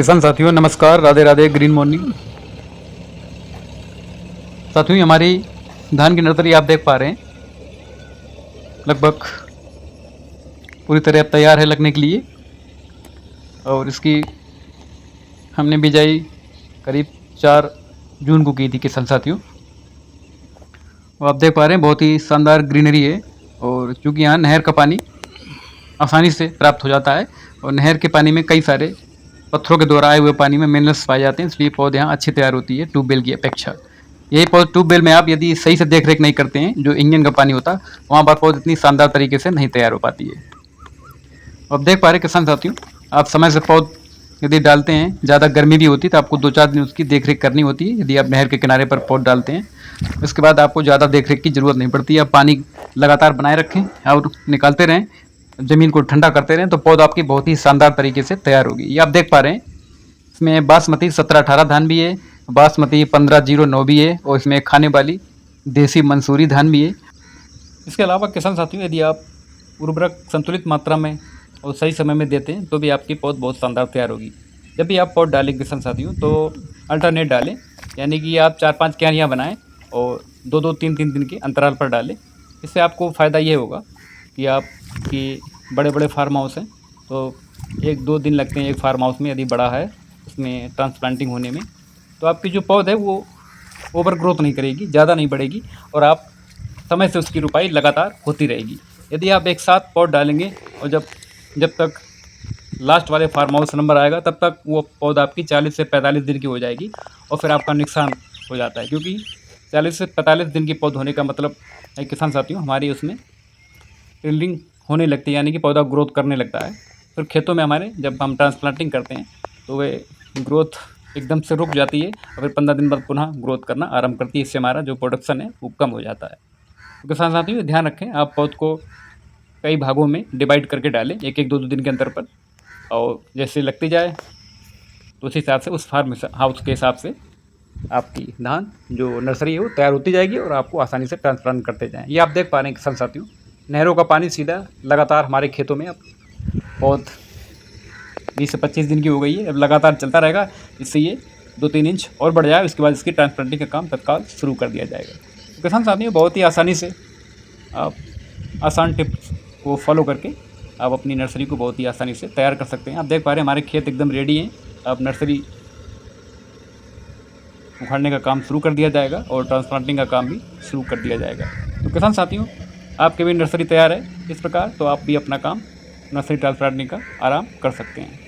किसान साथियों नमस्कार, राधे राधे, ग्रीन मॉर्निंग। साथियों हमारी धान की नर्सरी आप देख पा रहे हैं, लगभग पूरी तरह अब तैयार है लगने के लिए। और इसकी हमने बिजाई करीब 4 जून को की थी किसान साथियों। और आप देख पा रहे हैं बहुत ही शानदार ग्रीनरी है। और चूँकि यहाँ नहर का पानी आसानी से प्राप्त हो जाता है और नहर के पानी में कई सारे पत्थरों के द्वारा आए हुए पानी में मिनरल्स पाए जाते हैं, इसलिए पौधे यहाँ अच्छी तैयार होती है ट्यूबवेल की अपेक्षा। यही पौधे ट्यूबवेल में आप यदि सही से देख रेख नहीं करते हैं, जो इंजन का पानी होता है, वहाँ पर पौध इतनी शानदार तरीके से नहीं तैयार हो पाती है। अब देख पा रहे किसान साथियों, आप समय से पौध यदि डालते हैं, ज़्यादा गर्मी भी होती है तो आपको 2-4 दिन उसकी देख रेख करनी होती है। यदि आप नहर के किनारे पर पौध डालते हैं, उसके बाद आपको ज़्यादा देख रेख की ज़रूरत नहीं पड़ती। आप पानी लगातार बनाए रखें और निकालते रहें, ज़मीन को ठंडा करते रहें, तो पौध आपकी बहुत ही शानदार तरीके से तैयार होगी। ये आप देख पा रहे हैं, इसमें बासमती 17-18 धान भी है, बासमती 1509 भी है, और इसमें खाने वाली देसी मंसूरी धान भी है। इसके अलावा किसान साथियों, यदि आप उर्वरक संतुलित मात्रा में और सही समय में देते हैं तो भी आपकी पौध बहुत शानदार तैयार होगी। जब भी आप पौध डालें किसान साथियों, तो अल्टरनेट डालें, यानी कि आप 4-5 क्यारियाँ बनाएं और 2-2, 3-3 दिन के अंतराल पर डालें। इससे आपको फ़ायदा ये होगा कि आपकी बड़े बड़े फार्म हाउस हैं तो 1-2 दिन लगते हैं एक फार्म हाउस में, यदि बड़ा है उसमें ट्रांसप्लांटिंग होने में, तो आपकी जो पौध है वो ओवर ग्रोथ नहीं करेगी, ज़्यादा नहीं बढ़ेगी और आप समय से उसकी रुपाई लगातार होती रहेगी। यदि आप एक साथ पौध डालेंगे और जब तक लास्ट वाले फार्म हाउस नंबर आएगा, तब तक वो पौध आपकी 40 से 45 दिन की हो जाएगी और फिर आपका नुकसान हो जाता है, क्योंकि 40 से 45 दिन की पौध होने का मतलब है किसान साथियों, हमारी उसमें टिल्डिंग होने लगती है, यानी कि पौधा ग्रोथ करने लगता है। फिर खेतों में हमारे जब हम ट्रांसप्लांटिंग करते हैं तो वे ग्रोथ एकदम से रुक जाती है और फिर 15 दिन बाद पुनः ग्रोथ करना आरंभ करती है। इससे हमारा जो प्रोडक्शन है वो कम हो जाता है। तो किसान साथियों ध्यान रखें, आप पौध को कई भागों में डिवाइड करके डालें, 1-1, 2-2 दिन के अंतर पर, और जैसे लगती जाए तो उस हिसाब से, उस फार्म हाउस के हिसाब से आपकी धान जो नर्सरी है वो तैयार होती जाएगी और आपको आसानी से ट्रांसप्लांट करते जाएँ। ये आप देख पा रहे हैं किसान साथियों, नहरों का पानी सीधा लगातार हमारे खेतों में अब पौध 20 से 25 दिन की हो गई है, अब लगातार चलता रहेगा। इससे ये 2-3 इंच और बढ़ जाए, उसके बाद इसकी ट्रांसप्लांटिंग का काम तत्काल शुरू कर दिया जाएगा। तो किसान साथियों बहुत ही आसानी से आप आसान टिप्स को फॉलो करके आप अपनी नर्सरी को बहुत ही आसानी से तैयार कर सकते हैं। आप देख पा रहे हैं हमारे खेत एकदम रेडी हैं, अब नर्सरी उखाड़ने का काम शुरू कर दिया जाएगा और ट्रांसप्लांटिंग का काम भी शुरू कर दिया जाएगा। तो किसान साथियों आपके भी नर्सरी तैयार है इस प्रकार, तो आप भी अपना काम नर्सरी ट्रांसप्लांटिंग का आराम कर सकते हैं।